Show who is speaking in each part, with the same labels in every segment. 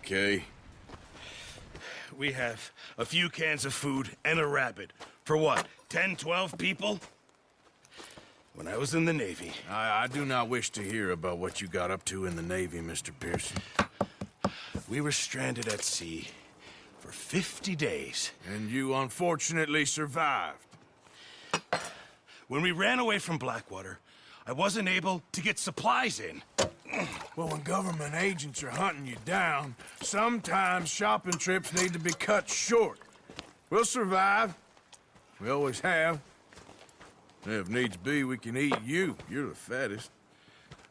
Speaker 1: Okay.
Speaker 2: We have a few cans of food and a rabbit. For what, 10, 12 people? When I was in the Navy...
Speaker 1: I do not wish to hear about what you got up to in the Navy, Mr. Pearson.
Speaker 2: We were stranded at sea for 50 days.
Speaker 1: And you unfortunately survived.
Speaker 2: When we ran away from Blackwater, I wasn't able to get supplies in.
Speaker 1: Well, when government agents are hunting you down, sometimes shopping trips need to be cut short. We'll survive. We always have. If needs be, we can eat you. You're the fattest.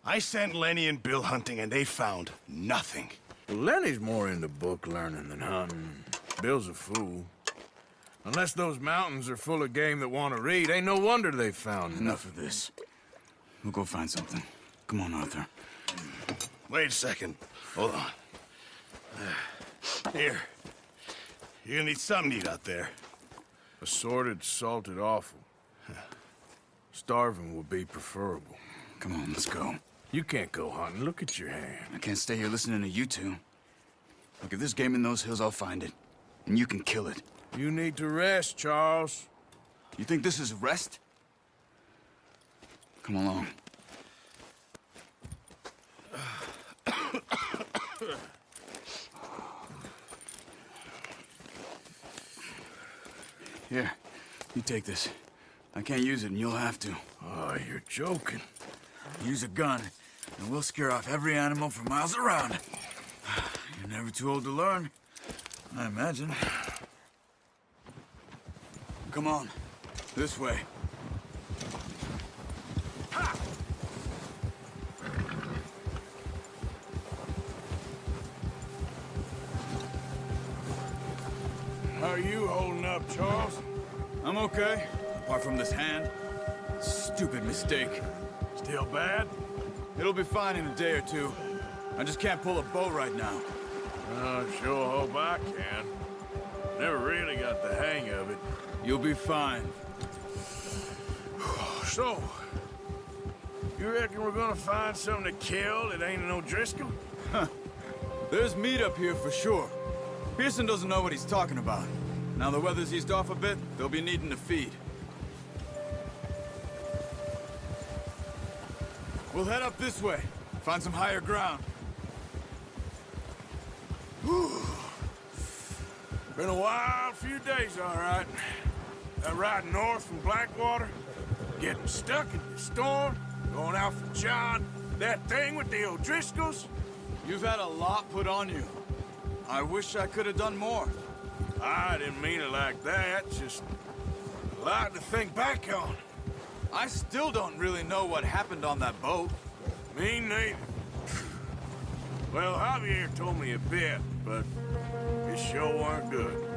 Speaker 2: I sent Lenny and Bill hunting, and they found nothing.
Speaker 1: Well, Lenny's more into book learning than hunting. Bill's a fool. Unless those mountains are full of game that want to read, ain't no wonder they found
Speaker 3: Enough of this. We'll go find something. Come on, Arthur.
Speaker 2: Wait a second. Hold on. Here. You're gonna need something to eat out there.
Speaker 1: Assorted, salted offal. Starving would be preferable.
Speaker 3: Come on, let's go.
Speaker 1: You can't go hunting. Look at your hand.
Speaker 3: I can't stay here listening to you two. Look, if there's game in those hills, I'll find it. And you can kill it.
Speaker 1: You need to rest, Charles.
Speaker 3: You think this is rest? Come along. Here, you take this. I can't use it, and you'll have to.
Speaker 1: Oh, you're joking.
Speaker 3: Use a gun, and we'll scare off every animal for miles around. You're never too old to learn, I imagine. Come on, this way.
Speaker 1: How are you holding up, Charles?
Speaker 3: I'm okay, apart from this hand. Stupid mistake.
Speaker 1: Still bad?
Speaker 3: It'll be fine in a day or two. I just can't pull a bow right now.
Speaker 1: I sure hope I can. Never really got the hang of it.
Speaker 3: You'll be fine.
Speaker 1: So, you reckon we're gonna find something to kill that ain't no Driscoll?
Speaker 3: There's meat up here for sure. Pearson doesn't know what he's talking about. Now the weather's eased off a bit, they'll be needing to feed. We'll head up this way, find some higher ground.
Speaker 1: Been a wild few days, all right. That ride north from Blackwater, getting stuck in the storm, going out for John, that thing with the O'Driscolls.
Speaker 3: You've had a lot put on you. I wish I could have done more.
Speaker 1: I didn't mean it like that, just a lot to think back on.
Speaker 3: I still don't really know what happened on that boat.
Speaker 1: Me neither. Well, Javier told me a bit, but it sure weren't good.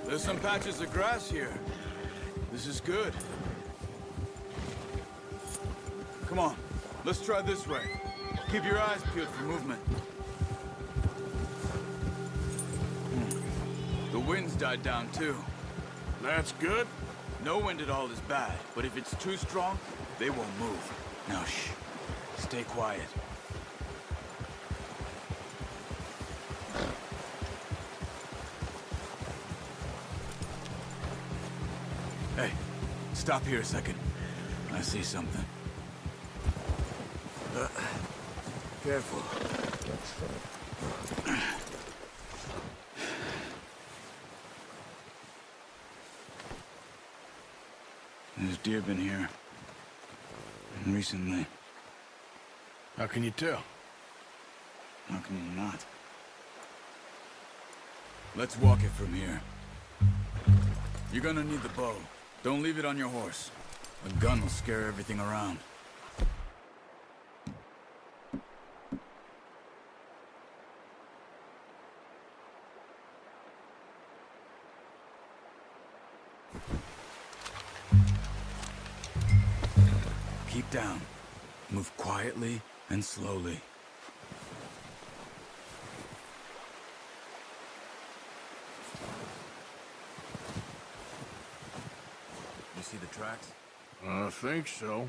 Speaker 3: There's some patches of grass here. This is good. Come on, let's try this way. Keep your eyes peeled for movement. The wind's died down too.
Speaker 1: That's good.
Speaker 3: No wind at all is bad, but if it's too strong, they won't move. Now shh, stay quiet. Hey, stop here a second. I see something. Careful. There's deer been here. Recently.
Speaker 1: How can you tell?
Speaker 3: How can you not? Let's walk it from here. You're gonna need the bow. Don't leave it on your horse. A gun will scare everything around. Keep down. Move quietly and slowly. You see the tracks?
Speaker 1: I think so.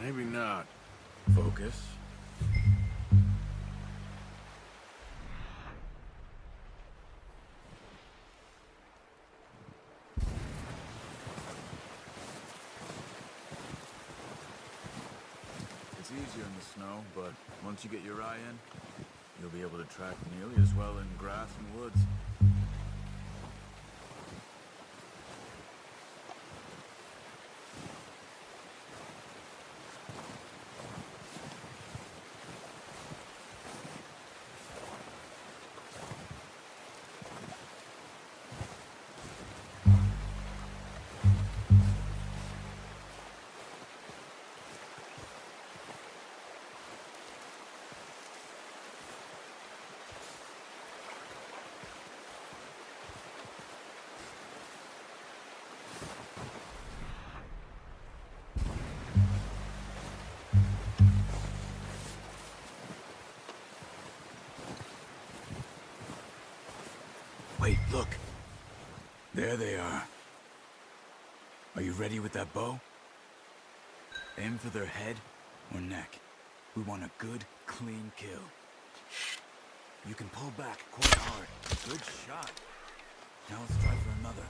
Speaker 1: Maybe not.
Speaker 3: Focus. It's easier in the snow, but once you get your eye in, you'll be able to track nearly as well in grass and woods. Wait, look. There they are. Are you ready with that bow? Aim for their head or neck. We want a good, clean kill. You can pull back quite hard. Good shot. Now let's try for another.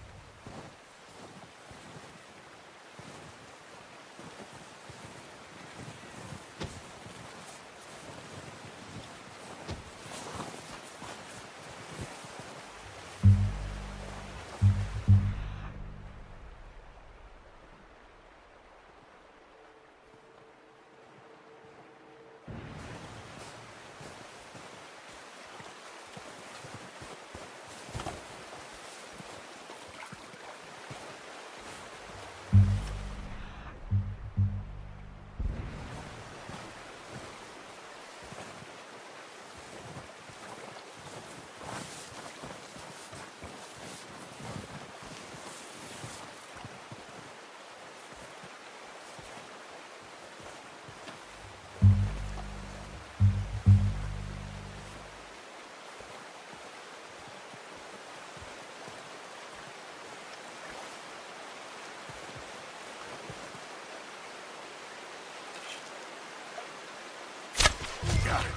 Speaker 1: Got it.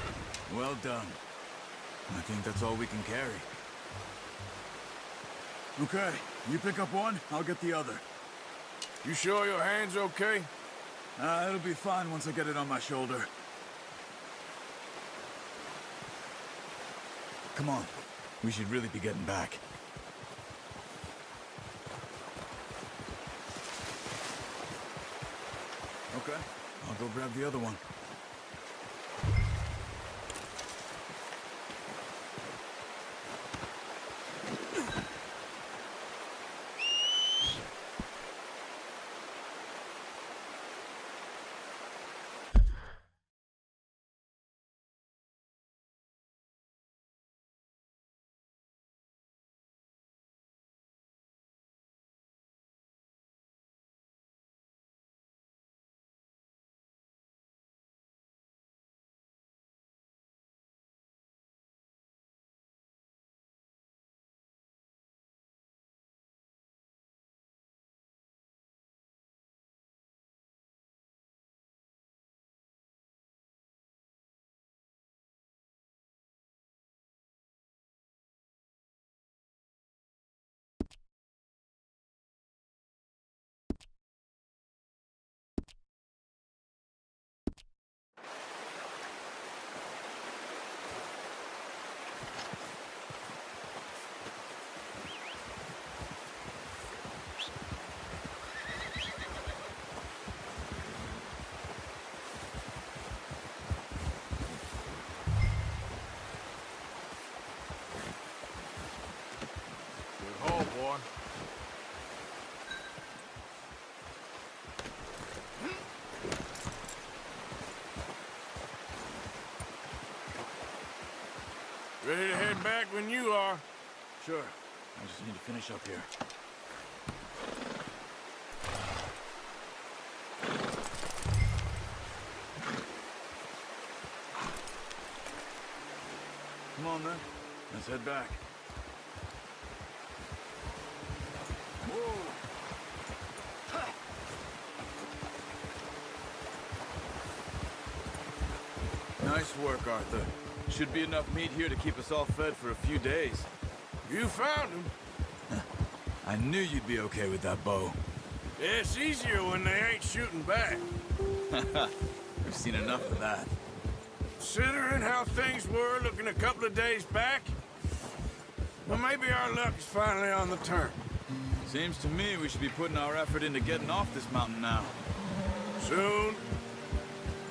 Speaker 3: Well done. I think that's all we can carry. Okay, you pick up one, I'll get the other.
Speaker 1: You sure your hand's okay?
Speaker 3: It'll be fine once I get it on my shoulder. Come on, we should really be getting back. Okay, I'll go grab the other one.
Speaker 1: boy. Ready to head back when you are.
Speaker 3: Sure. I just need to finish up here. Come on, then. Let's head back. Whoa. Nice work, Arthur. Should be enough meat here to keep us all fed for a few days.
Speaker 1: You found him.
Speaker 3: I knew you'd be okay with that bow.
Speaker 1: It's easier when they ain't shooting back.
Speaker 3: We've seen enough of that.
Speaker 1: Considering how things were looking a couple of days back, well, maybe our luck is finally on the turn.
Speaker 3: Seems to me we should be putting our effort into getting off this mountain now.
Speaker 1: Soon.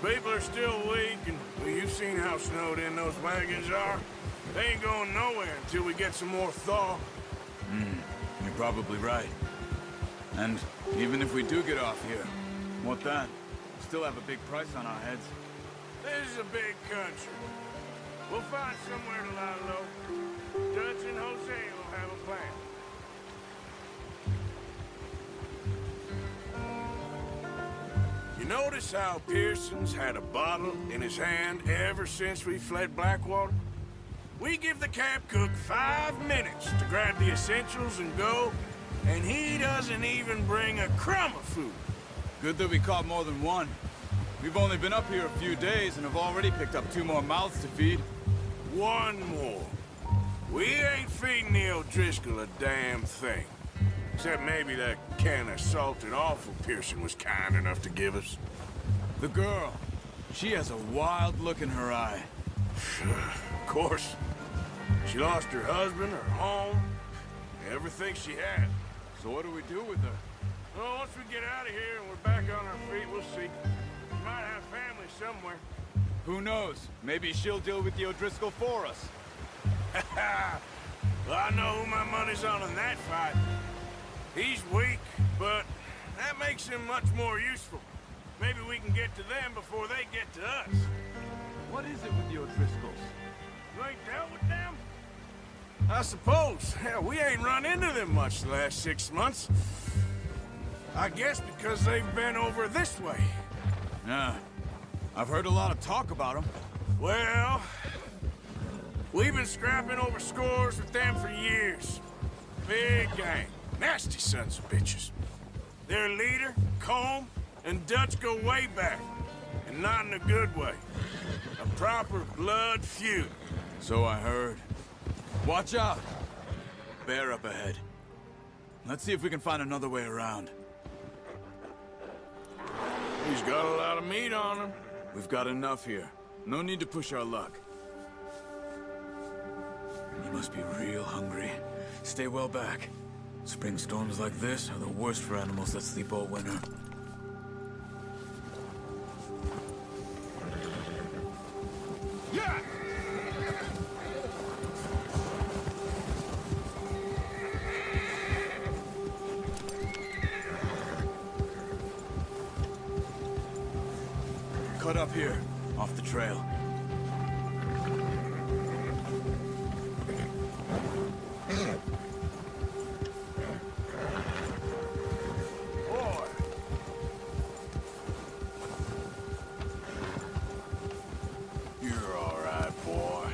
Speaker 1: People are still weak, and well, you've seen how snowed in those wagons are. They ain't going nowhere until we get some more thaw.
Speaker 3: You're probably right. And even if we do get off here, what then? We still have a big price on our heads.
Speaker 1: This is a big country. We'll find somewhere to lie low. Dutch and Jose will have a plan. You notice how Pearson's had a bottle in his hand ever since we fled Blackwater? We give the camp cook 5 minutes to grab the essentials and go, and he doesn't even bring a crumb of food.
Speaker 3: Good that we caught more than one. We've only been up here a few days and have already picked up 2 more mouths to feed.
Speaker 1: One more. We ain't feeding the O'Driscoll a damn thing. Except maybe that can of salted offal Pearson was kind enough to give us.
Speaker 3: The girl. She has a wild look in her eye.
Speaker 1: Of course. She lost her husband, her home, everything she had.
Speaker 3: So what do we do with her?
Speaker 1: Well, once we get out of here and we're back on our feet, we'll see. We might have family somewhere.
Speaker 3: Who knows? Maybe she'll deal with the O'Driscoll for us.
Speaker 1: Well, I know who my money's on in that fight. He's weak, but that makes him much more useful. Maybe we can get to them before they get to us.
Speaker 3: What is it with the O'Driscolls?
Speaker 1: You ain't dealt with them? I suppose. Hell, we ain't run into them much the last 6 months. I guess because they've been over this way.
Speaker 3: Yeah. I've heard a lot of talk about them.
Speaker 1: Well, we've been scrapping over scores with them for years. Big gang. Nasty sons of bitches. Their leader, Combe, and Dutch go way back. And not in a good way. A proper blood feud.
Speaker 3: So I heard. Watch out! Bear up ahead. Let's see if we can find another way around.
Speaker 1: He's got a lot of meat on him.
Speaker 3: We've got enough here. No need to push our luck. You must be real hungry. Stay well back. Spring storms like this are the worst for animals that sleep all winter.
Speaker 1: Yeah!
Speaker 3: Cut up here, off the trail.
Speaker 1: Boy. You're all right, boy.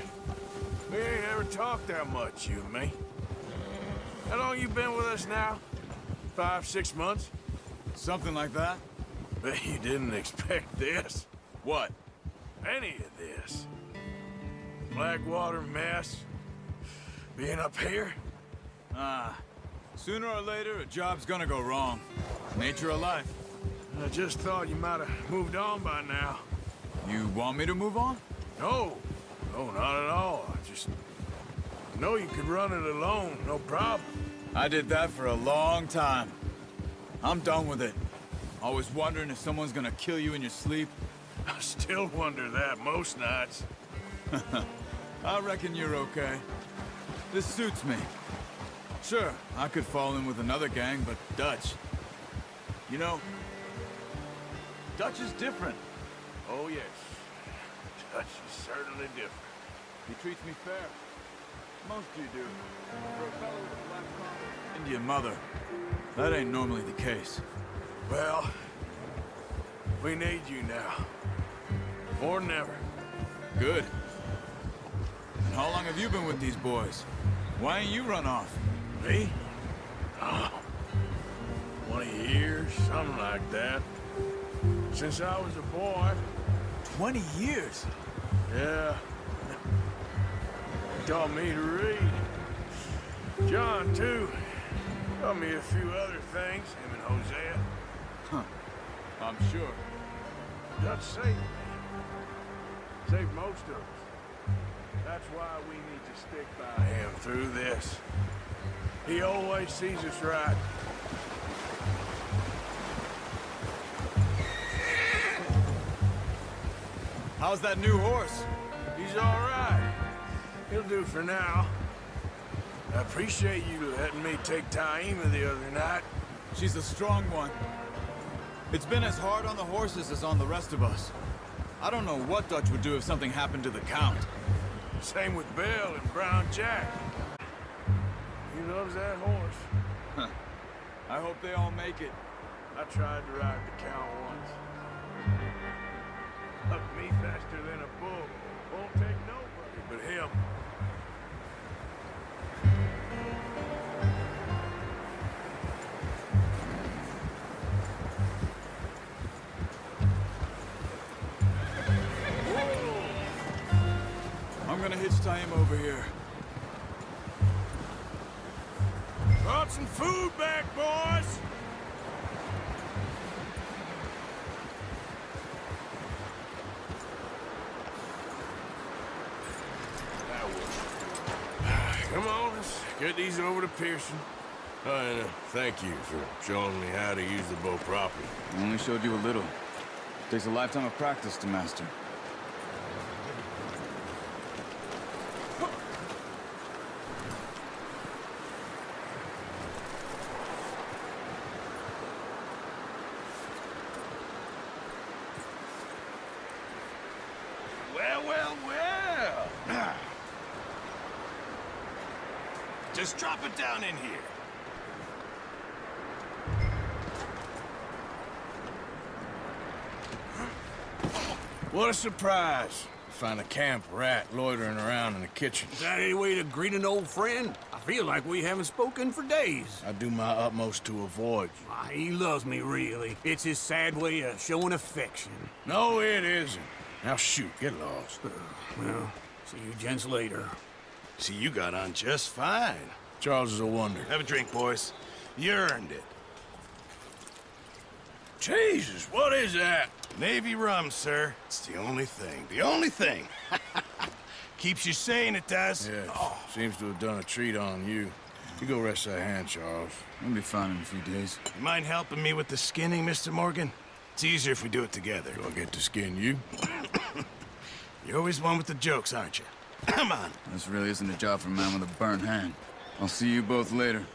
Speaker 1: We ain't ever talked that much, you and me. How long you been with us now? 5, 6 months?
Speaker 3: Something like that?
Speaker 1: Bet you didn't expect this.
Speaker 3: What?
Speaker 1: Any of this. Blackwater mess. Being up here?
Speaker 3: Sooner or later, a job's gonna go wrong. Nature of life.
Speaker 1: I just thought you might have moved on by now.
Speaker 3: You want me to move on?
Speaker 1: No. No, not at all. I just know you could run it alone, no problem.
Speaker 3: I did that for a long time. I'm done with it. Always wondering if someone's gonna kill you in your sleep.
Speaker 1: I still wonder that most nights.
Speaker 3: I reckon you're okay. This suits me. Sure, I could fall in with another gang, but Dutch... You know, Dutch is different.
Speaker 1: Oh, yes. Dutch is certainly different.
Speaker 3: He treats me fair. Most of you do. For a fellow with a black father, Indian mother, that ain't normally the case.
Speaker 1: Well, we need you now. More than ever.
Speaker 3: Good. And how long have you been with these boys? Why ain't you run off?
Speaker 1: Me? Oh, 20 years, something like that. Since I was a boy.
Speaker 3: 20 years?
Speaker 1: Yeah. He taught me to read. John, too. Taught me a few other things, him and Hosea.
Speaker 3: Huh. I'm sure.
Speaker 1: Dutch saved me. Saved most of us. That's why we need to stick by him through this. He always sees us right.
Speaker 3: How's that new horse?
Speaker 1: He's all right. He'll do for now. I appreciate you letting me take Taima the other night.
Speaker 3: She's a strong one. It's been as hard on the horses as on the rest of us. I don't know what Dutch would do if something happened to the Count.
Speaker 1: Same with Bill and Brown Jack. He loves that horse.
Speaker 3: Huh. I hope they all make it.
Speaker 1: I tried to ride the Count once. Hucked me faster than a bull. Won't take nobody but him.
Speaker 3: I'm gonna hitch Taima over here.
Speaker 1: Brought some food back, boys! Come on, let's get these over to Pearson. Oh, and thank you for showing me how to use the bow properly.
Speaker 3: I only showed you a little. Takes a lifetime of practice to master.
Speaker 2: Well. Just drop it down in here.
Speaker 1: What a surprise. Find a camp rat loitering around in the kitchen.
Speaker 4: Is that any way to greet an old friend? I feel like we haven't spoken for days.
Speaker 1: I do my utmost to avoid you.
Speaker 4: He loves me, really. It's his sad way of showing affection.
Speaker 1: No, it isn't. Now shoot, get lost.
Speaker 4: Well, see you gents later.
Speaker 2: See, you got on just fine.
Speaker 1: Charles is a wonder.
Speaker 2: Have a drink, boys. You earned it.
Speaker 1: Jesus, what is that?
Speaker 2: Navy rum, sir. It's the only thing. The only thing. Keeps you sane, it does.
Speaker 1: Yeah, seems to have done a treat on you. You go rest that hand, Charles.
Speaker 3: I'll be fine in a few days.
Speaker 2: You mind helping me with the skinning, Mr. Morgan? It's easier if we do it together.
Speaker 1: Do I get to skin you?
Speaker 2: You're always one with the jokes, aren't you? Come on.
Speaker 3: This really isn't a job for a man with a burnt hand. I'll see you both later.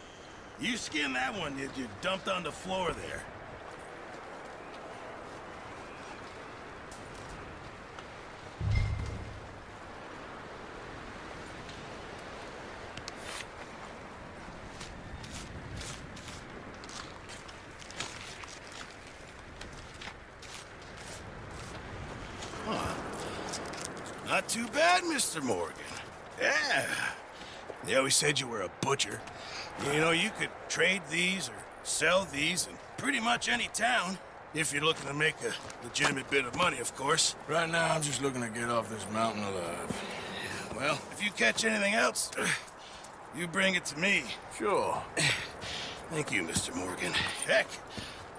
Speaker 2: You skin that one you dumped on the floor there. Not too bad, Mr. Morgan. Yeah. They always said you were a butcher. You know, you could trade these or sell these in pretty much any town. If you're looking to make a legitimate bit of money, of course.
Speaker 1: Right now, I'm just looking to get off this mountain alive.
Speaker 2: Well, if you catch anything else, you bring it to me.
Speaker 1: Sure.
Speaker 2: Thank you, Mr. Morgan. Heck,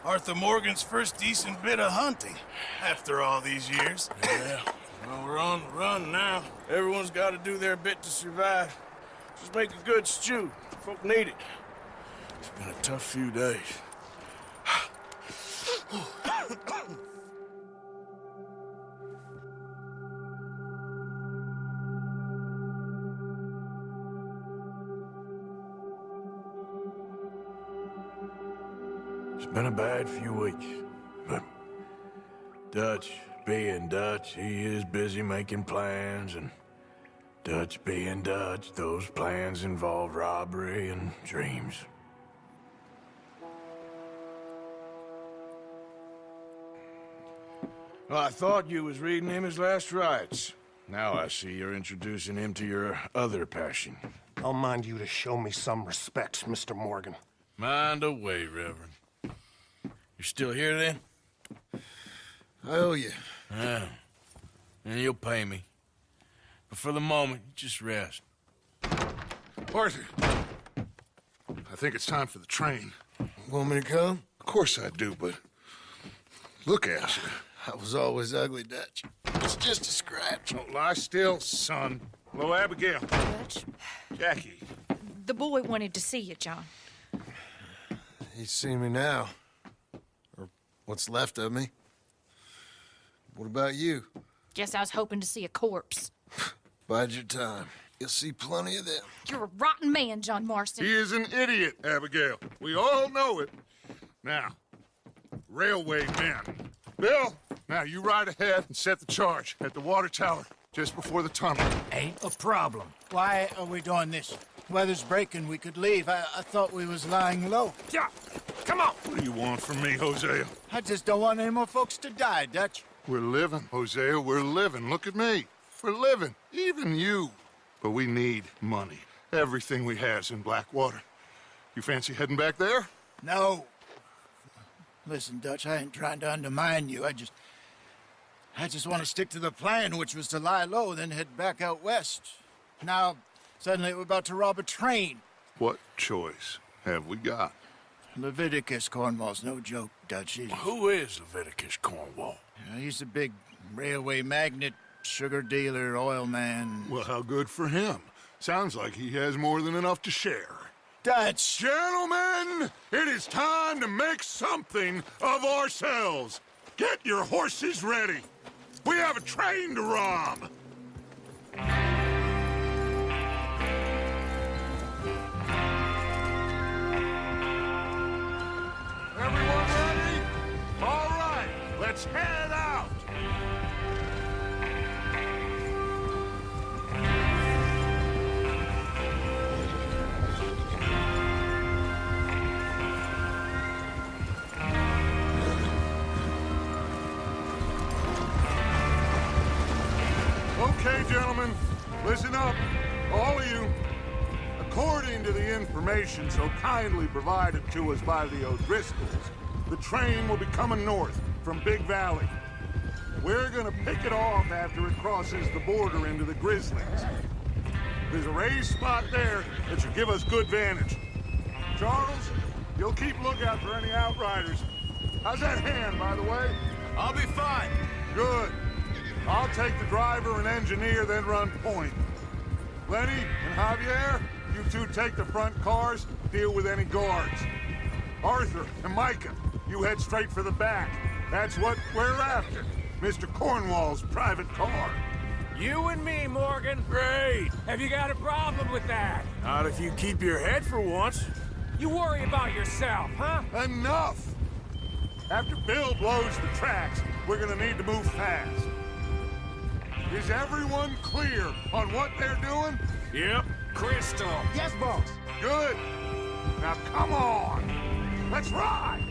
Speaker 2: Arthur Morgan's first decent bit of hunting after all these years.
Speaker 1: Yeah. Well, we're on the run now. Everyone's got to do their bit to survive. Just make a good stew. Folk need it. It's been a tough few days. It's been a bad few weeks, but Dutch being Dutch, he is busy making plans, and Dutch being Dutch, those plans involve robbery and dreams. Well, I thought you was reading him his last rites. Now I see you're introducing him to your other passion.
Speaker 5: I'll mind you to show me some respect, Mr. Morgan.
Speaker 1: Mind away, Reverend. You're still here, then?
Speaker 2: I owe you.
Speaker 1: Yeah. And you'll pay me. But for the moment, just rest.
Speaker 6: Arthur, I think it's time for the train.
Speaker 2: Want me to come?
Speaker 6: Of course I do, but look at you.
Speaker 2: I was always ugly, Dutch. It's just a scratch.
Speaker 6: Don't lie still, son. Hello, Abigail.
Speaker 7: Dutch,
Speaker 6: Jackie.
Speaker 7: the boy wanted to see you, John.
Speaker 2: He's seen me now. Or what's left of me. What about you?
Speaker 7: Guess I was hoping to see a corpse.
Speaker 2: Bide your time. You'll see plenty of them.
Speaker 7: You're a rotten man, John Marston.
Speaker 6: He is an idiot, Abigail. We all know it. Now, railway men. Bill, now you ride ahead and set the charge at the water tower just before the tunnel.
Speaker 8: Ain't a problem. Why are we doing this? Weather's breaking. We could leave. I thought we was lying low.
Speaker 6: Yeah, come on. What do you want from me, Hosea?
Speaker 8: I just don't want any more folks to die, Dutch.
Speaker 6: We're living, Hosea. We're living. Look at me. We're living. Even you. But we need money. Everything we has in Blackwater. You fancy heading back there?
Speaker 8: No. Listen, Dutch, I ain't trying to undermine you. I just want to stick to the plan, which was to lie low, then head back out west. Now, suddenly we're about to rob a train.
Speaker 6: What choice have we got?
Speaker 8: Leviticus Cornwall's no joke, Dutch.
Speaker 1: Who is Leviticus Cornwall?
Speaker 8: He's a big railway magnate, sugar dealer, oil man.
Speaker 6: Well, how good for him. Sounds like he has more than enough to share.
Speaker 8: Dutch!
Speaker 6: Gentlemen, it is time to make something of ourselves. Get your horses ready. We have a train to rob. Everyone ready? All right, let's head out. Okay, gentlemen, listen up, all of you. According to the information so kindly provided to us by the O'Driscolls, the train will be coming north from Big Valley. We're gonna pick it off after it crosses the border into the Grizzlies. There's a raised spot there that should give us good vantage. Charles, you'll keep lookout for any outriders. How's that hand, by the way?
Speaker 2: I'll be fine.
Speaker 6: Good. I'll take the driver and engineer, then run point. Lenny and Javier, you two take the front cars, deal with any guards. Arthur and Micah, you head straight for the back. That's what we're after. Mr. Cornwall's private car.
Speaker 4: You and me, Morgan. Great. Have you got a problem with that?
Speaker 1: Not if you keep your head for once.
Speaker 4: You worry about yourself, huh?
Speaker 6: Enough! After Bill blows the tracks, we're gonna need to move fast. Is everyone clear on what they're doing?
Speaker 1: Yep.
Speaker 4: Crystal.
Speaker 8: Yes, boss.
Speaker 6: Good. Now come on. Let's ride.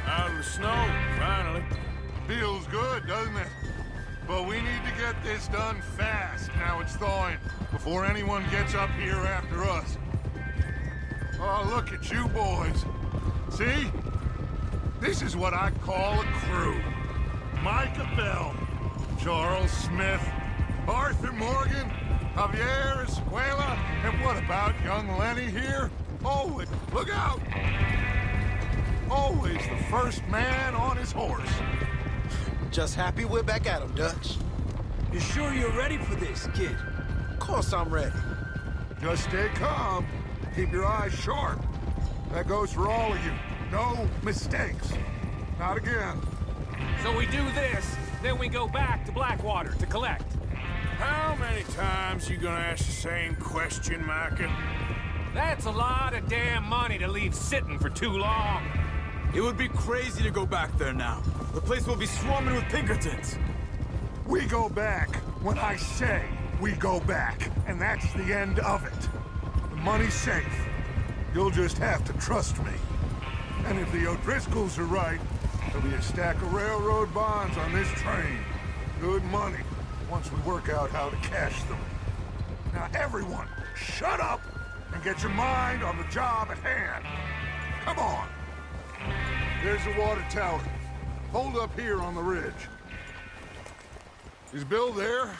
Speaker 1: Out of the snow, finally.
Speaker 6: Feels good, doesn't it? But we need to get this done fast now it's thawing, before anyone gets up here after us. Oh, look at you boys. See? This is what I call a crew. Micah Bell, Charles Smith, Arthur Morgan, Javier Escuela, and what about young Lenny here? Always, look out! Always the first man on his horse.
Speaker 9: Just happy we're back at him, Dutch.
Speaker 3: You sure you're ready for this, kid?
Speaker 9: Of course I'm ready.
Speaker 6: Just stay calm. Keep your eyes sharp. That goes for all of you. No mistakes. Not again.
Speaker 4: So we do this, then we go back to Blackwater to collect.
Speaker 1: How many times you gonna ask the same question, Micah?
Speaker 4: That's a lot of damn money to leave sitting for too long.
Speaker 3: It would be crazy to go back there now. The place will be swarming with Pinkertons.
Speaker 6: We go back when I say we go back, and that's the end of it. The money's safe. You'll just have to trust me. And if the O'Driscolls are right, there'll be a stack of railroad bonds on this train. Good money, once we work out how to cash them. Now everyone, shut up and get your mind on the job at hand. Come on. There's the water tower. Hold up here on the ridge. Is Bill there?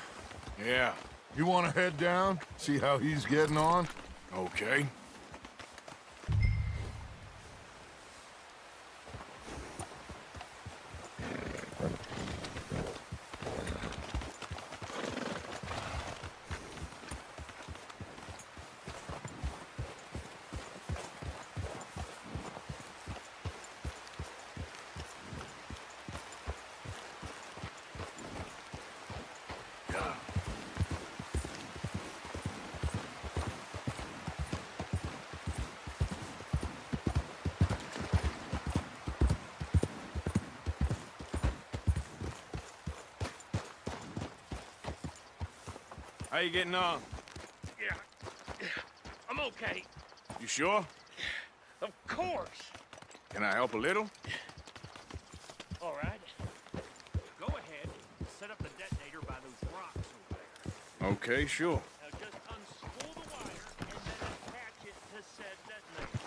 Speaker 1: Yeah,
Speaker 6: You want to head down, see how he's getting on?
Speaker 1: okay. How you getting on?
Speaker 10: Yeah, I'm okay.
Speaker 1: You sure?
Speaker 10: Of course.
Speaker 1: Can I help a little?
Speaker 10: All right. Go ahead. Set up the detonator by those rocks over there.
Speaker 1: Okay, sure.
Speaker 10: Now just unspool the wire and then attach it to said detonator.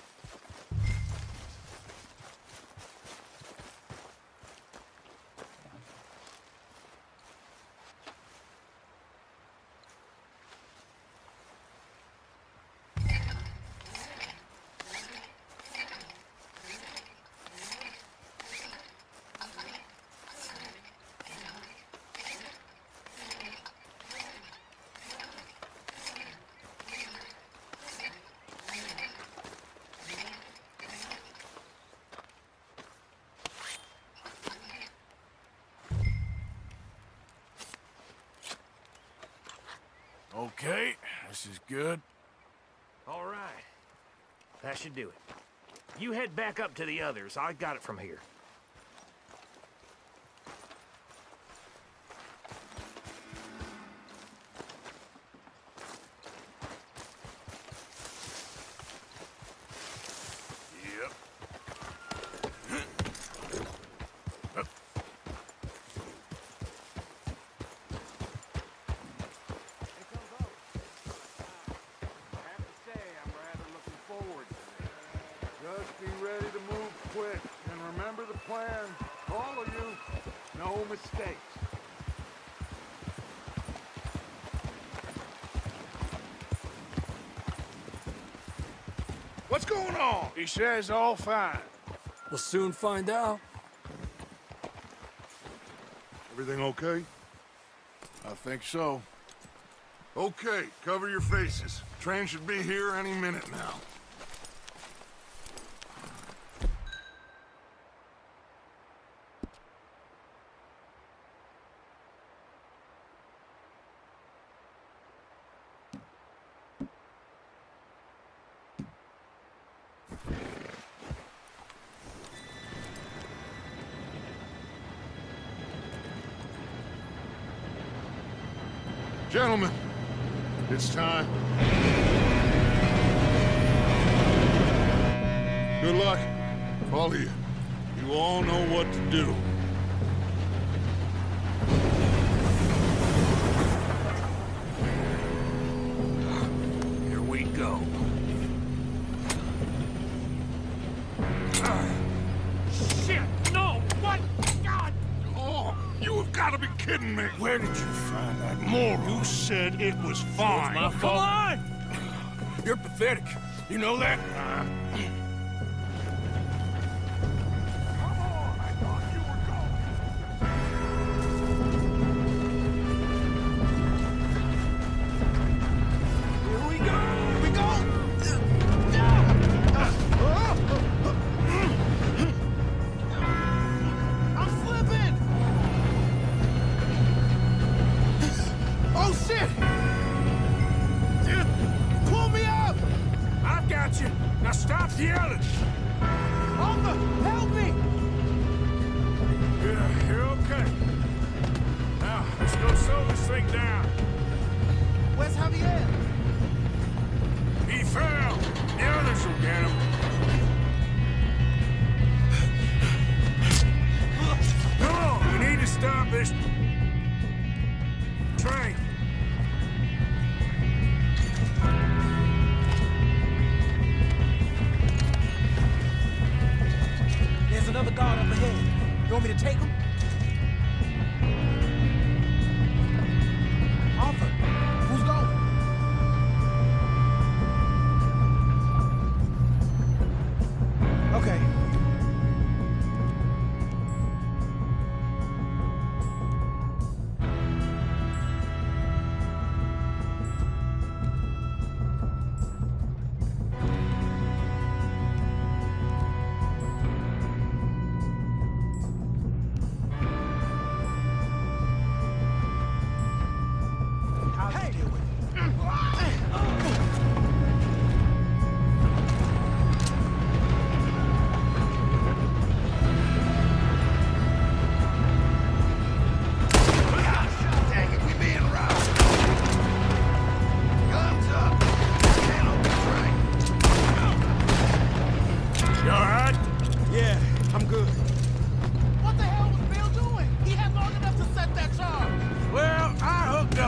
Speaker 1: Okay, this is good.
Speaker 10: All right. That should do it. You head back up to the others. I got it from here.
Speaker 1: Yep.
Speaker 6: Just be ready to move quick. And remember the plan. All of you, no mistakes. What's going on?
Speaker 1: He says all fine.
Speaker 4: We'll soon find out.
Speaker 6: Everything okay?
Speaker 1: I think so.
Speaker 6: Okay, cover your faces. Train should be here any minute now. Gentlemen, it's time. Good luck, all of you. You all know what to do.
Speaker 4: Here we go.
Speaker 10: Shit! No! What? God!
Speaker 6: Oh, you have got to gotta be kidding me.
Speaker 1: Where did you find that moron?
Speaker 6: You said it was fine.
Speaker 1: My fault. Come on! You're pathetic. You know that? Now stop yelling!
Speaker 9: Arthur, help me!
Speaker 1: Yeah, you're okay. Now, let's go slow this thing down.
Speaker 9: Where's Javier?
Speaker 1: He fell. The others will get him. Come on, we need to stop this train.
Speaker 9: There's another guard up ahead. You want me to take him? Arthur, who's going? Okay.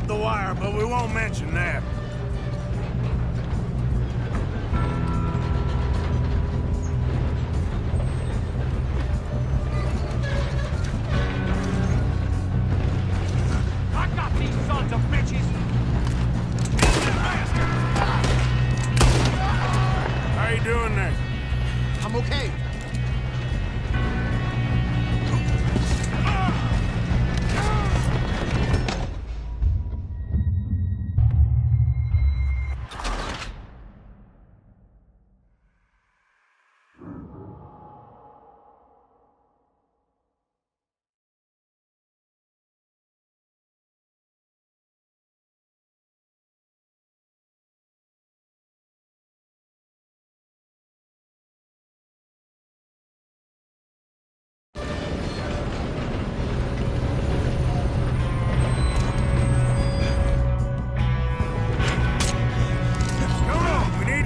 Speaker 1: The wire, but we won't mention that.
Speaker 10: I got these sons of bitches!
Speaker 1: How you doing there?
Speaker 9: I'm okay.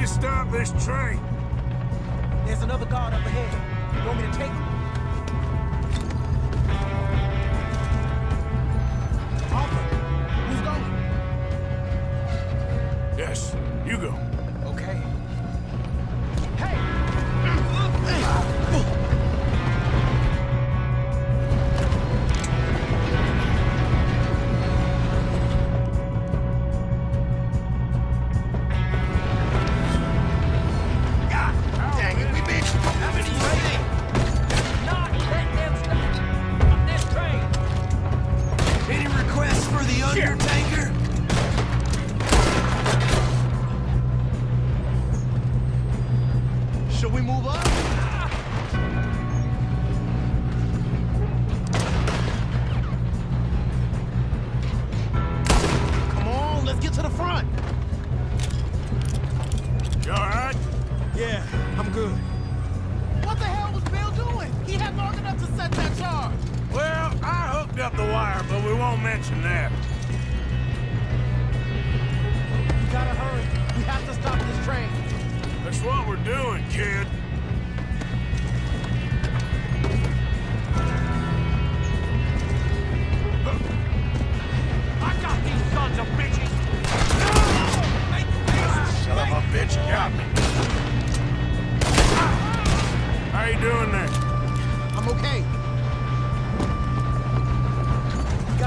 Speaker 1: Stop this train.
Speaker 9: There's another guard up ahead. You want me to take him? Arthur, who's going?
Speaker 1: Yes, you go.
Speaker 9: Okay. Hey! Should we move up? Come on, let's get to the front.
Speaker 1: You all right?
Speaker 9: Yeah, I'm good. What the hell was Bill doing? He had long enough to set that charge.
Speaker 1: Well, I hooked up the wire, but we won't mention that.
Speaker 9: We gotta hurry. We have to stop this train.
Speaker 1: That's what we're doing, kid.
Speaker 10: I got these sons of bitches!
Speaker 1: Son of a bitch, got me. How you doing there?
Speaker 9: I'm okay. We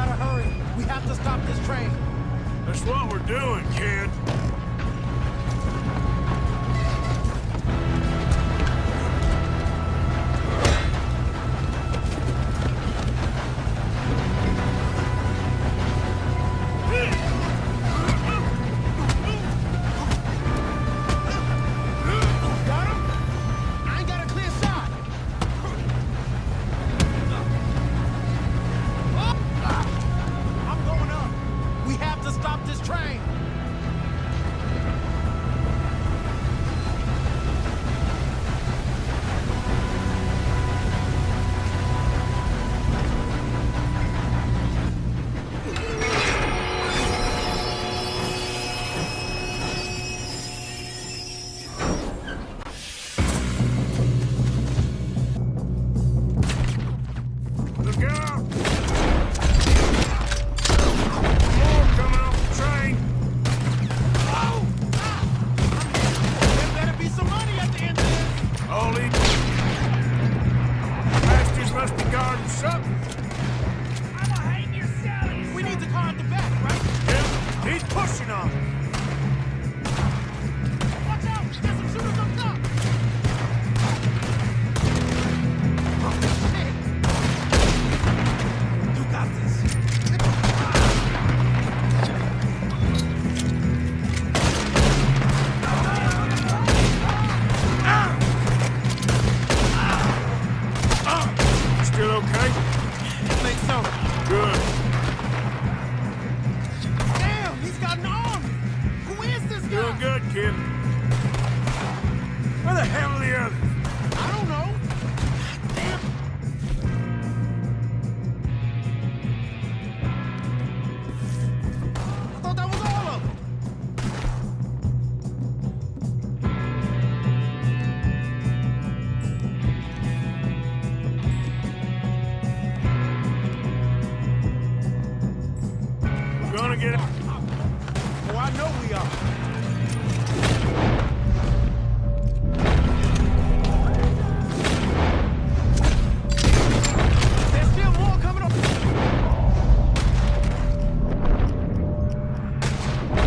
Speaker 1: doing, kid?
Speaker 9: Got him? I ain't got a clear shot. I'm going up. We have to stop this train.
Speaker 1: Look out! More coming off the train!
Speaker 9: There better be some money at the end of this.
Speaker 1: Holy... Masters must be guarding something.
Speaker 10: I'ma hang your sallies!
Speaker 9: We need the car at the back, right?
Speaker 1: Yeah, he's pushing on it.
Speaker 9: Watch out! There's some shooters up top. Shit. You got this.
Speaker 1: Still okay?
Speaker 9: I think so.
Speaker 1: Good.
Speaker 9: Damn, he's got an army. Who is this guy?
Speaker 1: Doing good, kid. Where the hell are the others?
Speaker 9: I don't know. Damn. I thought that was all of them.
Speaker 1: We're gonna get...
Speaker 9: Oh, I know we are. There's still more coming up.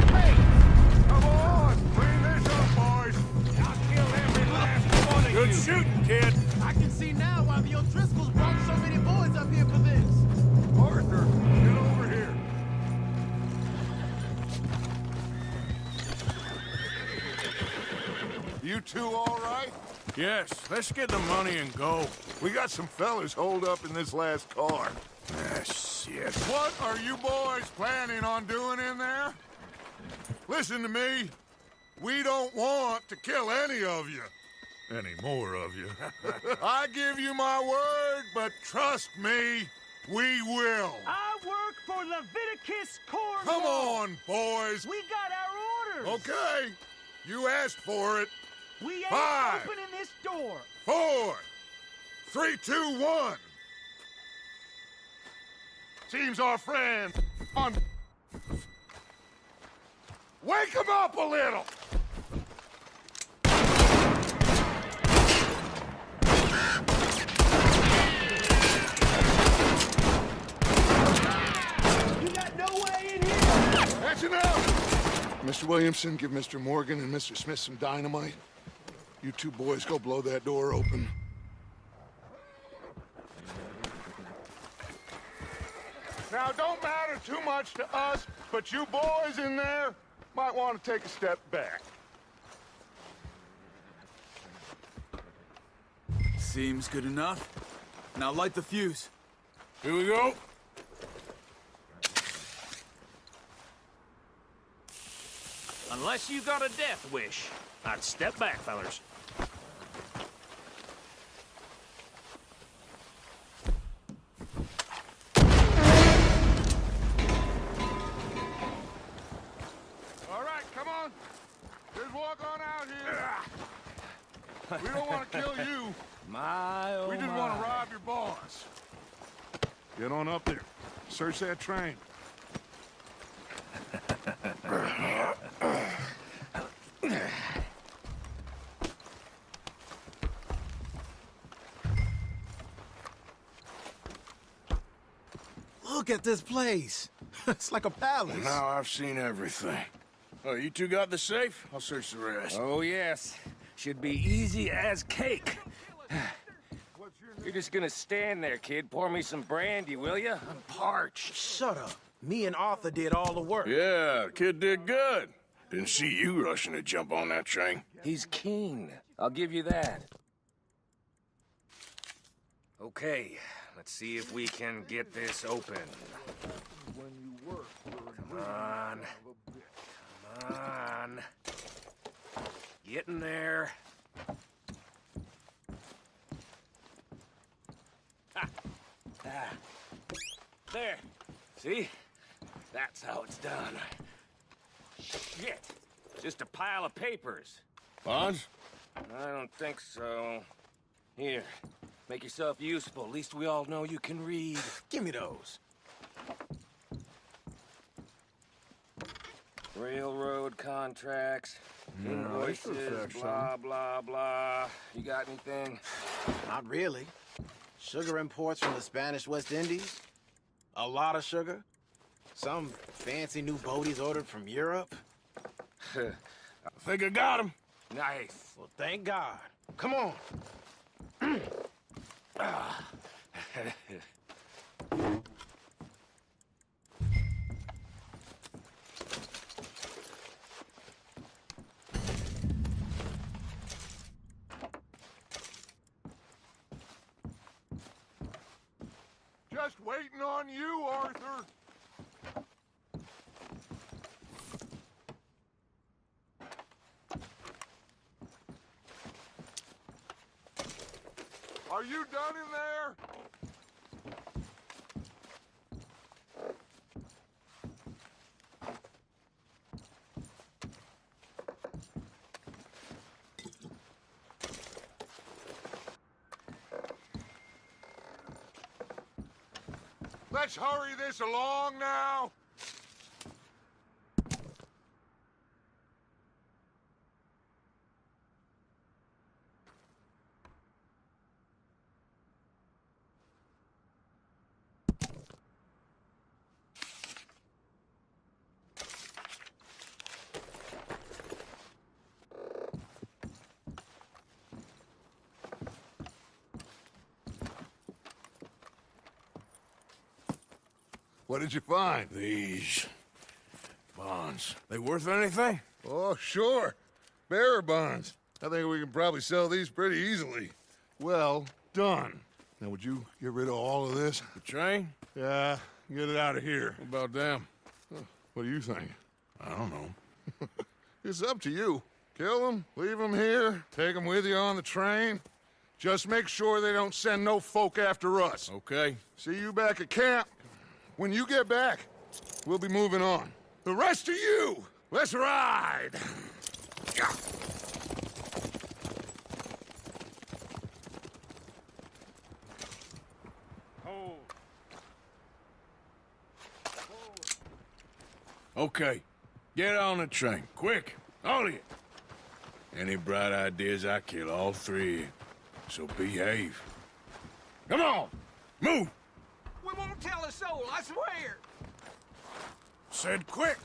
Speaker 9: Hey,
Speaker 6: Come on, clean this up, boys.
Speaker 10: I'll kill every last one of
Speaker 1: Good
Speaker 10: you!
Speaker 1: shooting, kid.
Speaker 9: I can see now why the O'Driscolls brought so many boys up here for this.
Speaker 6: Arthur, get over here. You two all right?
Speaker 1: Yes, let's get the money and go.
Speaker 6: We got some fellas holed up in this last car.
Speaker 1: Ah, shit.
Speaker 6: What are you boys planning on doing in there? Listen to me. We don't want to kill any of you. Any more of you. I give you my word, but trust me, we will.
Speaker 10: I work for Leviticus Corps.
Speaker 6: Come on, boys.
Speaker 10: We got our orders!
Speaker 6: Okay. You asked for it.
Speaker 10: We ain't
Speaker 6: 5,
Speaker 10: opening this door!
Speaker 6: 4, 3, 2, 1. Seems our friend on. Wake him up a little.
Speaker 10: You got no way in here!
Speaker 6: That's enough. Mr. Williamson, give Mr. Morgan and Mr. Smith some dynamite. You two boys go blow that door open. Now, don't matter too much to us, but you boys in there might want to take a step back.
Speaker 3: Seems good enough. Now light the fuse.
Speaker 1: Here we go.
Speaker 10: Unless you got a death wish, I'd step back, fellers.
Speaker 6: All right, come on. Just walk on out here. We don't want to kill you.
Speaker 10: My, oh
Speaker 6: We just want to rob your boss. Get on up there. Search that train.
Speaker 9: Look at this place. It's like a palace.
Speaker 1: Now I've seen everything. Oh, you two got the safe? I'll search the rest.
Speaker 10: Oh, yes. Should be easy as cake. You're just gonna stand there, kid. Pour me some brandy, will you? I'm parched.
Speaker 9: Shut up. Me and Arthur did all the work.
Speaker 1: Yeah, kid did good. Didn't see you rushing to jump on that train.
Speaker 10: He's keen. I'll give you that. Okay, let's see if we can get this open. Come on. Come on. Get in there. Ha. Ah. There. See? That's how it's done. Shit. Just a pile of papers.
Speaker 1: Bonds?
Speaker 10: I don't think so. Here. Make yourself useful. At least we all know you can read.
Speaker 9: Give me those.
Speaker 10: Railroad contracts, invoices,
Speaker 1: perfection.
Speaker 10: blah, blah, blah. You got anything?
Speaker 9: Not really. Sugar imports from the Spanish West Indies. A lot of sugar. Some fancy new boaties ordered from Europe.
Speaker 1: I think I got him.
Speaker 10: Nice.
Speaker 9: Well, thank God. Come on.
Speaker 6: Just waiting on you, Arthur. Are you done in there? Let's hurry this along now.
Speaker 1: What did you find? These bonds. They worth anything?
Speaker 6: Oh, sure. Bearer bonds. I think we can probably sell these pretty easily. Well done. Now, would you get rid of all of this?
Speaker 1: The train?
Speaker 6: Yeah, get it out of here.
Speaker 1: What about them?
Speaker 6: What do you think?
Speaker 1: I don't know.
Speaker 6: It's up to you. Kill them, leave them here, take them with you on the train. Just make sure they don't send no folk after us.
Speaker 1: Okay.
Speaker 6: See you back at camp. When you get back, we'll be moving on. The rest of you, let's ride!
Speaker 1: Okay. Get on the train. Quick. All of you. Any bright ideas, I kill all three of you. So behave. Come on! Move!
Speaker 4: We won't tell a soul, I swear.
Speaker 1: Said quick!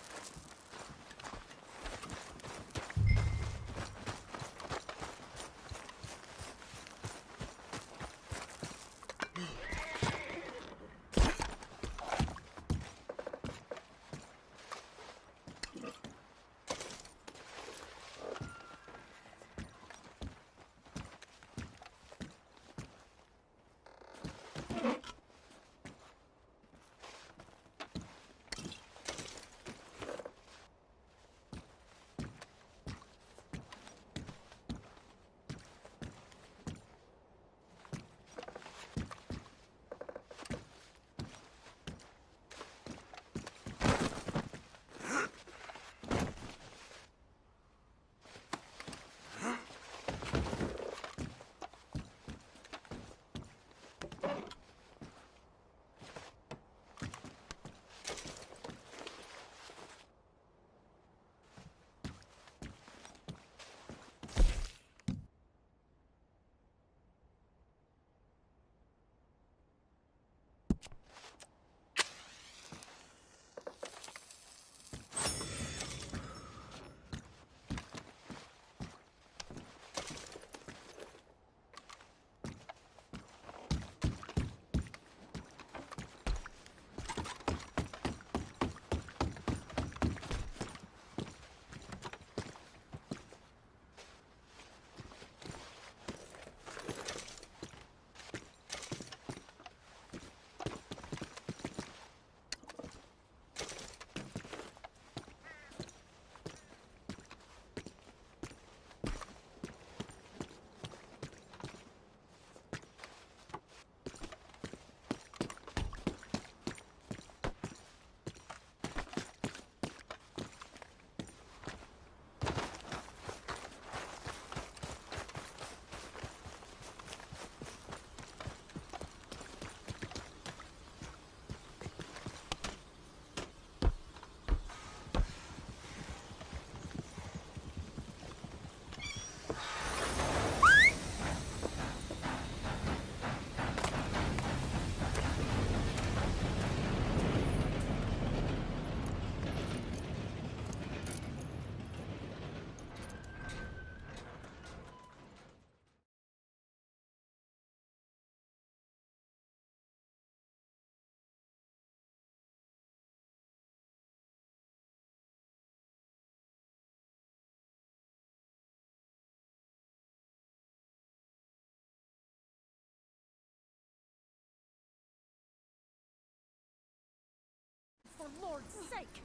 Speaker 11: for Lord's sake!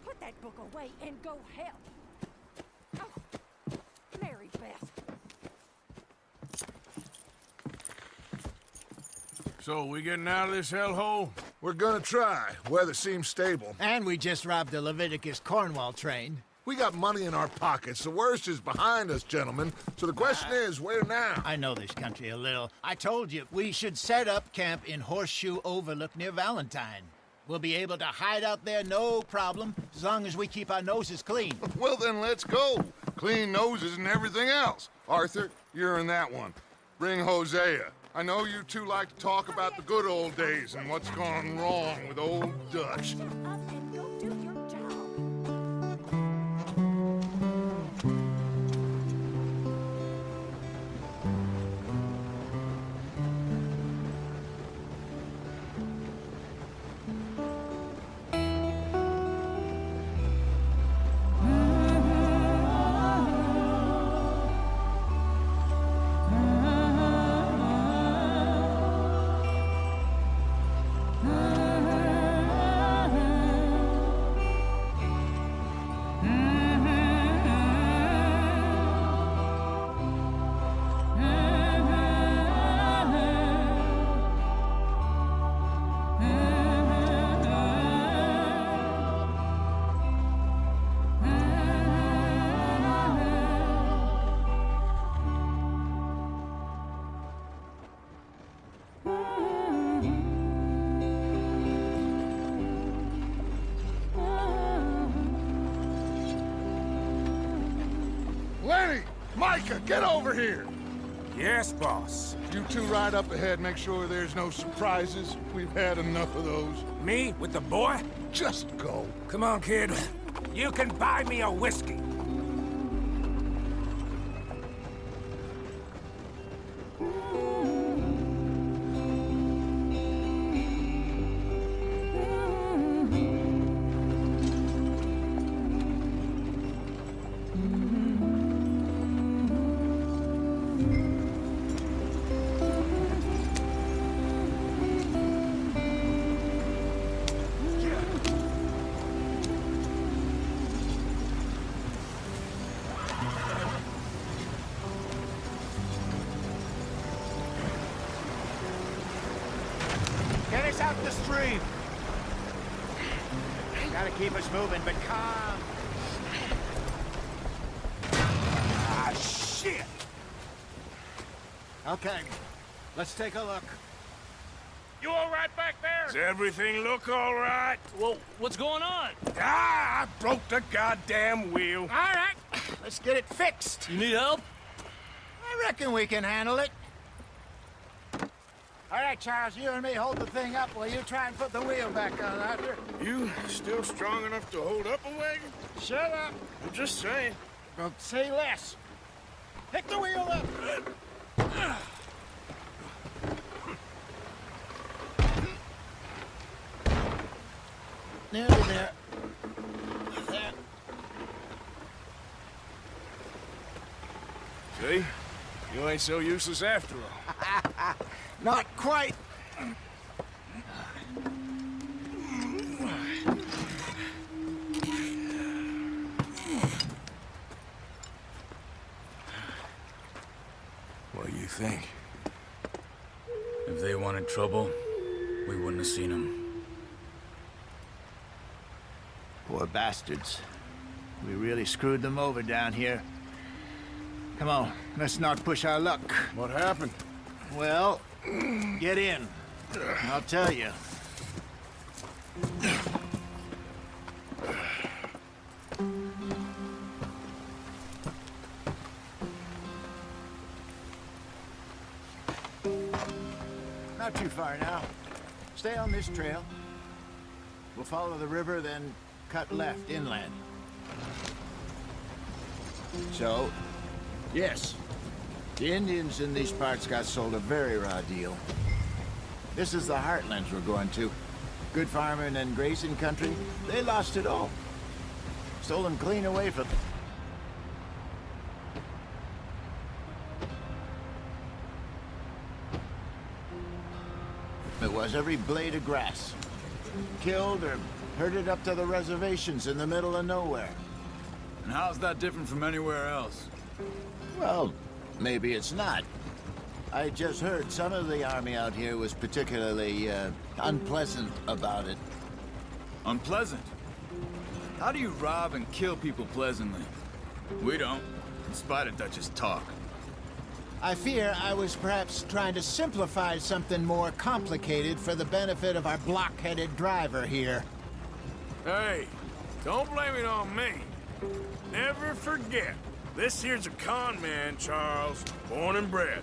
Speaker 11: Put that book away and go help! Oh, Mary Beth.
Speaker 1: So, we getting out of this hellhole?
Speaker 6: We're gonna try. Weather seems stable.
Speaker 8: And we just robbed the Leviticus Cornwall train.
Speaker 6: We got money in our pockets. The worst is behind us, gentlemen. So the question is, where now?
Speaker 8: I know this country a little. I told you, we should set up camp in Horseshoe Overlook near Valentine. We'll be able to hide out there no problem, as long as we keep our noses clean.
Speaker 6: Well, then let's go. Clean noses and everything else. Arthur, you're in that one. Bring Hosea. I know you two like to talk about the good old days and what's gone wrong with old Dutch.
Speaker 11: Shut up and go do your job.
Speaker 6: Lenny! Micah, get over here!
Speaker 10: Yes, boss.
Speaker 6: You two ride up ahead, make sure there's no surprises. We've had enough of those.
Speaker 10: Me with the boy?
Speaker 6: Just go.
Speaker 10: Come on, kid. You can buy me a whiskey.
Speaker 8: Get us out the stream. Gotta keep us moving, but calm.
Speaker 10: Ah, shit!
Speaker 8: Okay, let's take a look.
Speaker 10: You all right back there?
Speaker 1: Does everything look all right?
Speaker 4: Well, what's going on?
Speaker 1: Ah, I broke the goddamn wheel.
Speaker 8: All right, let's get it fixed.
Speaker 4: You need help?
Speaker 8: I reckon we can handle it. All right, Charles, you and me hold the thing up while you try and put the wheel back on, Arthur.
Speaker 1: You still strong enough to hold up a wagon?
Speaker 8: Shut up.
Speaker 1: I'm just saying.
Speaker 8: Well, say less. Pick the wheel up. Nearly there. There.
Speaker 1: See? You ain't so useless after all.
Speaker 8: Not quite.
Speaker 1: What do you think?
Speaker 3: If they wanted trouble, we wouldn't have seen them.
Speaker 8: Poor bastards. We really screwed them over down here. Come on, let's not push our luck.
Speaker 1: What happened?
Speaker 8: Well, get in. I'll tell you. Not too far now. Stay on this trail. We'll follow the river, then cut left inland. So, yes, the Indians in these parts got sold a very raw deal. This is the heartlands we're going to. Good farming and grazing country, they lost it all. Stolen clean away from them. It was every blade of grass. Killed or Herded up to the reservations in the middle of nowhere.
Speaker 3: And how's that different from anywhere else?
Speaker 8: Well, maybe it's not. I just heard some of the army out here was particularly, unpleasant about it.
Speaker 3: Unpleasant? How do you rob and kill people pleasantly? We don't, in spite of Dutch's talk.
Speaker 8: I fear I was perhaps trying to simplify something more complicated for the benefit of our block-headed driver here.
Speaker 1: Hey, don't blame it on me. Never forget, this here's a con man, Charles, born and bred.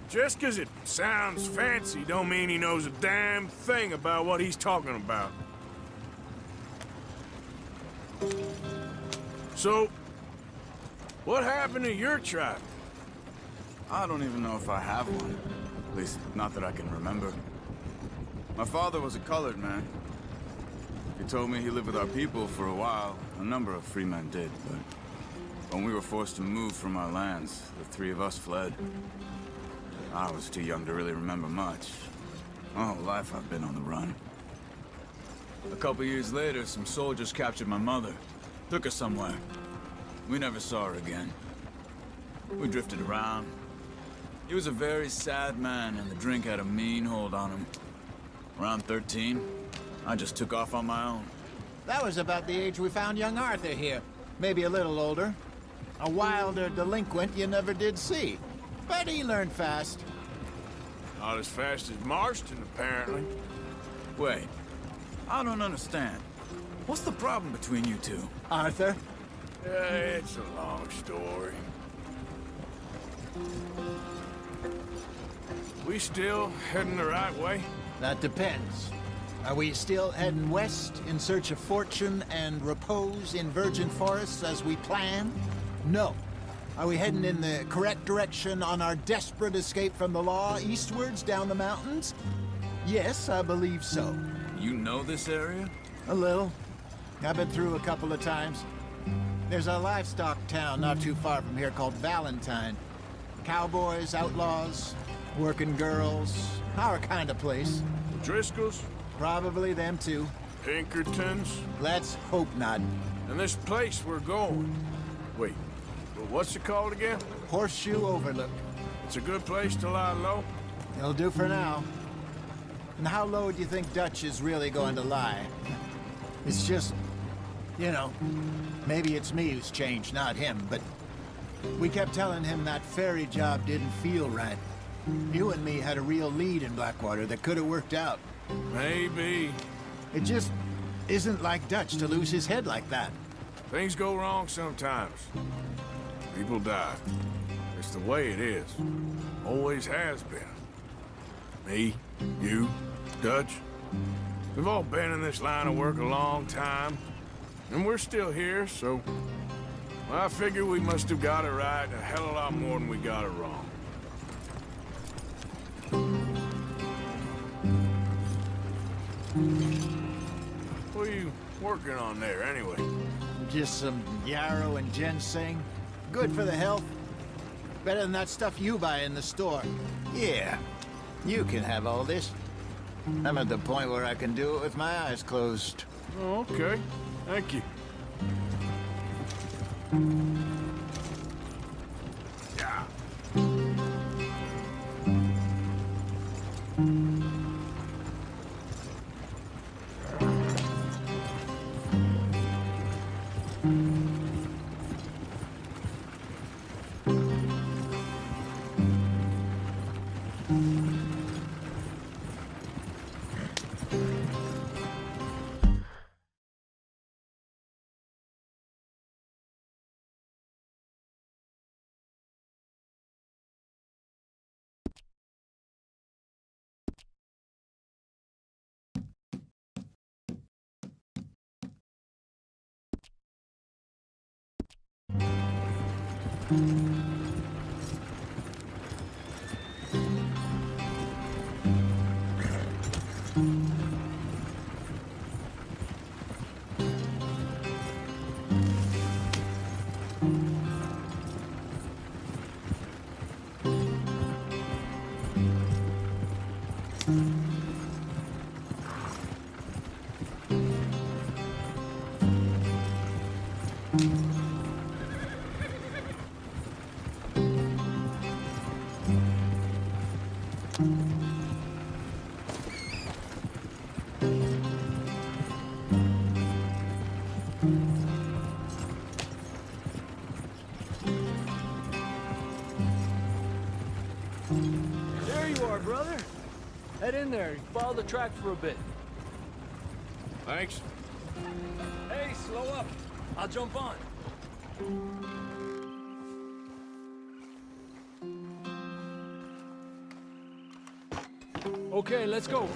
Speaker 1: Just 'cause it sounds fancy don't mean he knows a damn thing about what he's talking about. So, what happened to your tribe?
Speaker 3: I don't even know if I have one. At least, not that I can remember. My father was a colored man. He told me he lived with our people for a while. A number of free men did, but when we were forced to move from our lands, the three of us fled. I was too young to really remember much. My whole life I've been on the run. A couple years later, some soldiers captured my mother. Took her somewhere. We never saw her again. We drifted around. He was a very sad man, and the drink had a mean hold on him. Around 13, I just took off on my own.
Speaker 8: That was about the age we found young Arthur here. Maybe a little older. A wilder delinquent you never did see. But he learned fast.
Speaker 1: Not as fast as Marston, apparently.
Speaker 3: Wait, I don't understand. What's the problem between you two?
Speaker 8: Arthur?
Speaker 1: It's a long story. We still heading the right way?
Speaker 8: That depends. Are we still heading west in search of fortune and repose in virgin forests as we planned? No. Are we heading in the correct direction on our desperate escape from the law eastwards down the mountains? Yes, I believe so.
Speaker 3: You know this area?
Speaker 8: A little. I've been through a couple of times. There's a livestock town not too far from here called Valentine. Cowboys, outlaws, working girls, our kind of place.
Speaker 1: The Driscolls?
Speaker 8: Probably them too.
Speaker 1: Pinkertons?
Speaker 8: Let's hope not.
Speaker 1: And this place we're going. Wait, what's it called again?
Speaker 8: Horseshoe Overlook.
Speaker 1: It's a good place to lie low?
Speaker 8: It'll do for now. And how low do you think Dutch is really going to lie? It's just, you know, maybe it's me who's changed, not him, but we kept telling him that ferry job didn't feel right. You and me had a real lead in Blackwater that could have worked out.
Speaker 1: Maybe.
Speaker 8: It just isn't like Dutch to lose his head like that.
Speaker 1: Things go wrong sometimes. People die. It's the way it is. Always has been. Me, you, Dutch. We've all been in this line of work a long time. And we're still here, so... well, I figure we must have got it right a hell of a lot more than we got it wrong. What are you working on there, anyway?
Speaker 8: Just some yarrow and ginseng. Good for the health. Better than that stuff you buy in the store. Yeah, you can have all this. I'm at the point where I can do it with my eyes closed.
Speaker 1: Oh, okay. Thank you. Yeah.
Speaker 12: There you are, brother. Head in there and follow the track for a bit.
Speaker 1: Thanks.
Speaker 12: Hey, slow up. I'll jump on. Okay, let's go.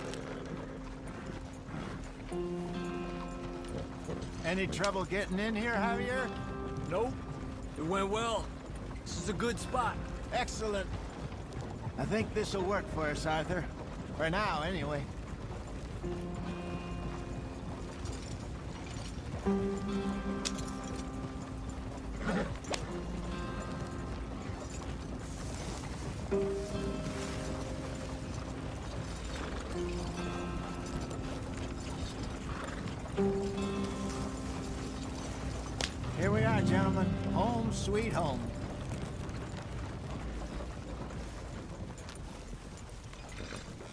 Speaker 8: Any trouble getting in here, Javier?
Speaker 12: Nope. It went well. This is a good spot.
Speaker 8: Excellent. I think this'll work for us, Arthur. For now, anyway. Here we are, gentlemen. Home sweet home.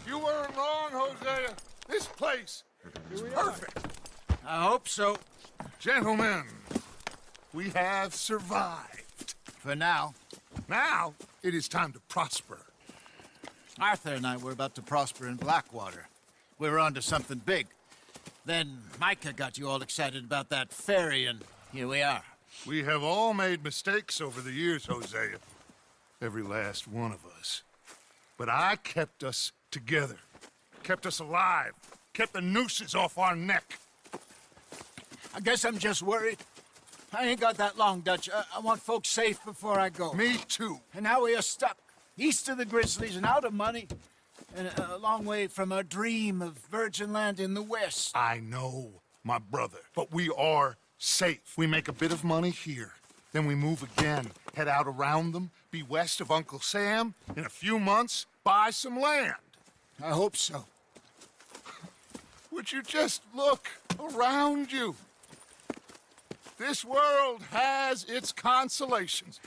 Speaker 6: You weren't wrong, Hosea. This place is perfect.
Speaker 8: I hope so.
Speaker 6: Gentlemen, we have survived.
Speaker 8: For now.
Speaker 6: Now, it is time to prosper.
Speaker 8: Arthur and I were about to prosper in Blackwater. We were onto something big. Then Micah got you all excited about that ferry, and here we are.
Speaker 6: We have all made mistakes over the years, Hosea. Every last one of us. But I kept us together. Kept us alive. Kept the nooses off our neck.
Speaker 8: I guess I'm just worried. I ain't got that long, Dutch. I want folks safe before I go.
Speaker 6: Me too.
Speaker 8: And now we are stuck. East of the Grizzlies and out of money. And a long way from our dream of virgin land in the west.
Speaker 6: I know, my brother. But we are safe. We make a bit of money here. Then we move again. Head out around them. Be west of Uncle Sam. In a few months, buy some land.
Speaker 8: I hope so.
Speaker 6: Would you just look around you? This world has its consolations,